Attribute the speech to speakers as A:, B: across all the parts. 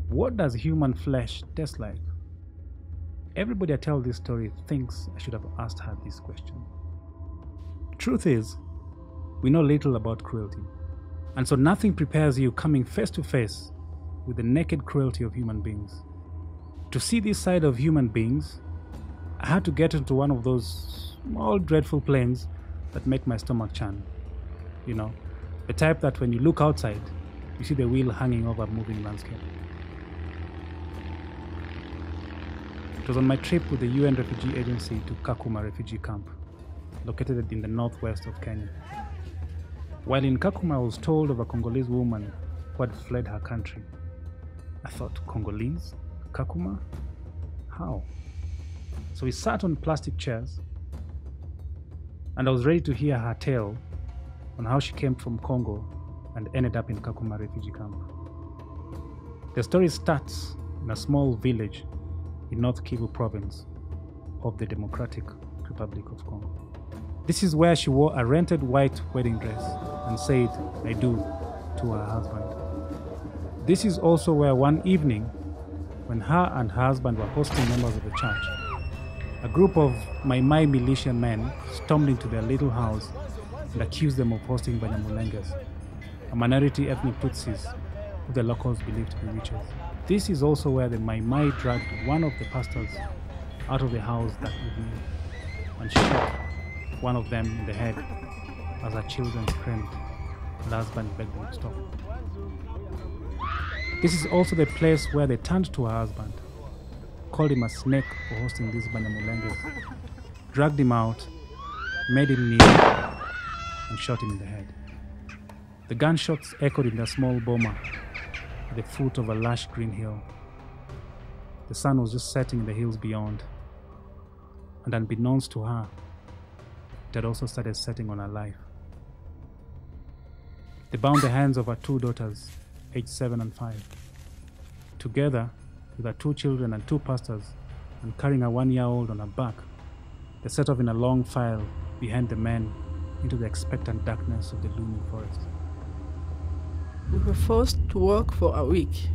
A: What does human flesh taste like? Everybody I tell this story thinks I should have asked her this question. Truth is, we know little about cruelty, and so nothing prepares you coming face to face with the naked cruelty of human beings. To see this side of human beings, I had to get into one of those small dreadful planes that make my stomach churn. You know, the type that when you look outside, you see the wheel hanging over a moving landscape. It was on my trip with the UN Refugee Agency to Kakuma refugee camp, located in the northwest of Kenya. While in Kakuma, I was told of a Congolese woman who had fled her country. I thought, Congolese? Kakuma? How? So we sat on plastic chairs, and I was ready to hear her tale on how she came from Congo and ended up in Kakuma refugee camp. The story starts in a small village in North Kivu province of the Democratic Republic of Congo. This is where she wore a rented white wedding dress and said, "I do," to her husband. This is also where one evening, when her and her husband were hosting members of the church, a group of Mai Mai militia men stormed into their little house and accused them of hosting Banyamulenges, a minority ethnic Tutsis who the locals believed to be witches. This is also where the Mai Mai dragged one of the pastors out of the house that evening and shot one of them in the head as her children screamed and the husband begged them to stop. This is also the place where they turned to her husband, called him a snake for hosting these Banyamulenges, dragged him out, made him kneel, and shot him in the head. The gunshots echoed in their small boma at the foot of a lush green hill. The sun was just setting in the hills beyond, and unbeknownst to her, it had also started setting on her life. They bound the hands of her two daughters, aged 7 and 5, together with her 2 children and 2 pastors, and carrying a 1-year-old on her back. They set off in a long file behind the men into the expectant darkness of the looming forest.
B: We were forced to work for a week.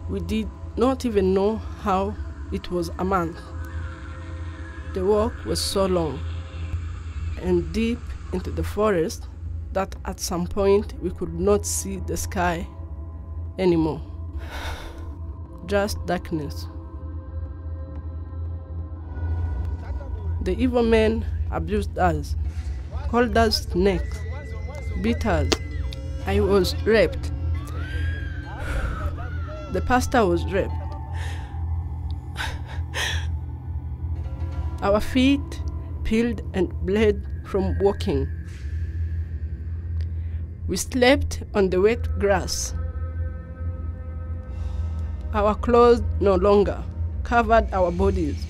B: We did not even know how it was a month. The walk was so long and deep into the forest that at some point we could not see the sky anymore. Just darkness. The evil men abused us, called us snakes, beat us. I was raped. The pastor was raped. Our feet peeled and bled from walking. We slept on the wet grass. Our clothes no longer covered our bodies.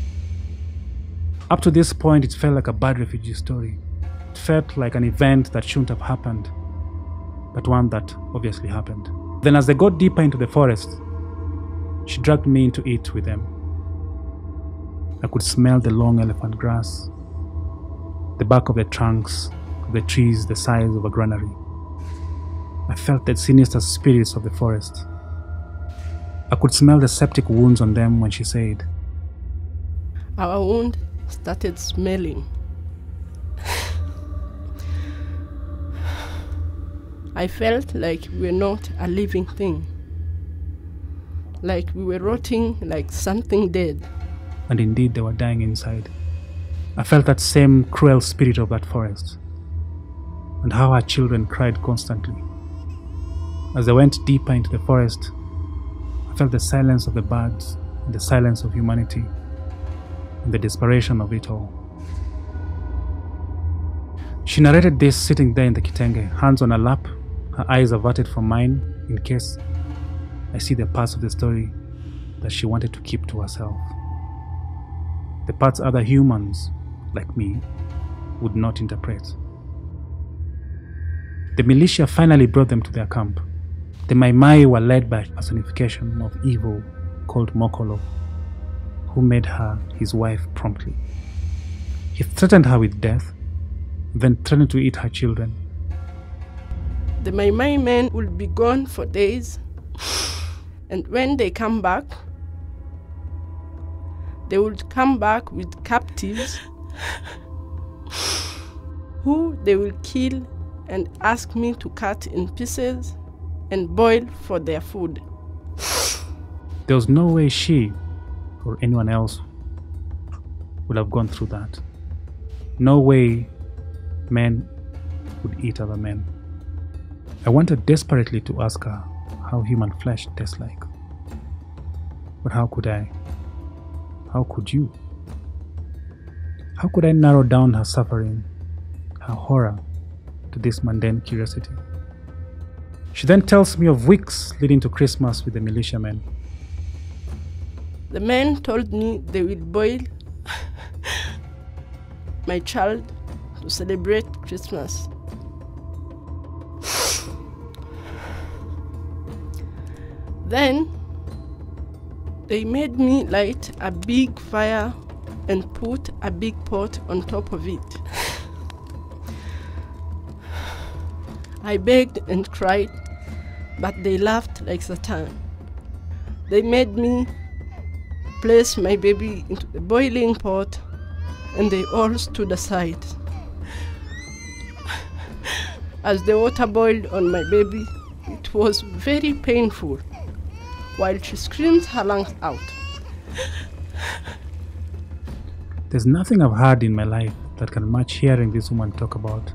A: Up to this point, it felt like a bad refugee story. It felt like an event that shouldn't have happened, but one that obviously happened. Then as they got deeper into the forest, she dragged me into it with them. I could smell the long elephant grass, the bark of the trunks of the trees the size of a granary. I felt the sinister spirits of the forest. I could smell the septic wounds on them when she said,
B: Our wound started smelling. I felt like we were not a living thing, like we were rotting like something dead.
A: And indeed they were dying inside. I felt that same cruel spirit of that forest, and how our children cried constantly. As they went deeper into the forest, I felt the silence of the birds, and the silence of humanity, and the desperation of it all. She narrated this sitting there in the kitenge, hands on her lap, her eyes averted from mine, in case I see the parts of the story that she wanted to keep to herself. The parts other humans, like me, would not interpret. The militia finally brought them to their camp. The Mai Mai were led by a personification of evil called Mokolo, who made her his wife promptly. He threatened her with death, then threatened to eat her children.
B: The Mai men will be gone for days, and when they come back, they will come back with captives who they will kill and ask me to cut in pieces and boil for their food.
A: There was no way she or anyone else would have gone through that. No way men would eat other men. I wanted desperately to ask her how human flesh tastes like. But how could I? How could you? How could I narrow down her suffering, her horror, to this mundane curiosity? She then tells me of weeks leading to Christmas with the militiamen.
B: The men told me they will boil my child to celebrate Christmas. Then they made me light a big fire and put a big pot on top of it. I begged and cried, but they laughed like Satan. They made me place my baby into the boiling pot, and they all stood aside. As the water boiled on my baby, it was very painful, while she screamed her lungs out.
A: There's nothing I've heard in my life that can match hearing this woman talk about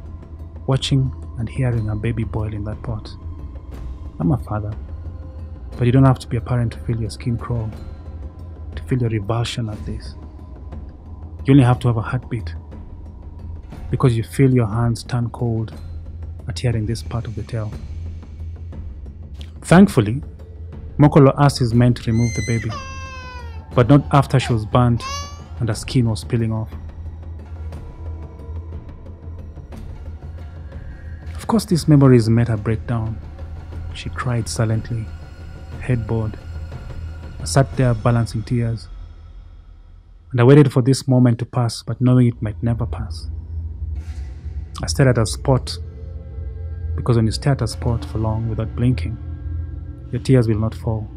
A: watching and hearing her baby boil in that pot. I'm a father, but you don't have to be a parent to feel your skin crawl, to feel your revulsion at this. You only have to have a heartbeat, because you feel your hands turn cold at hearing this part of the tale. Thankfully, Mokolo asked his men to remove the baby, but not after she was burnt and her skin was peeling off. Of course, these memories made her break down. She cried silently, head bowed. I sat there balancing tears, and I waited for this moment to pass, but knowing it might never pass. I stared at a spot, because when you stare at a spot for long without blinking, your tears will not fall.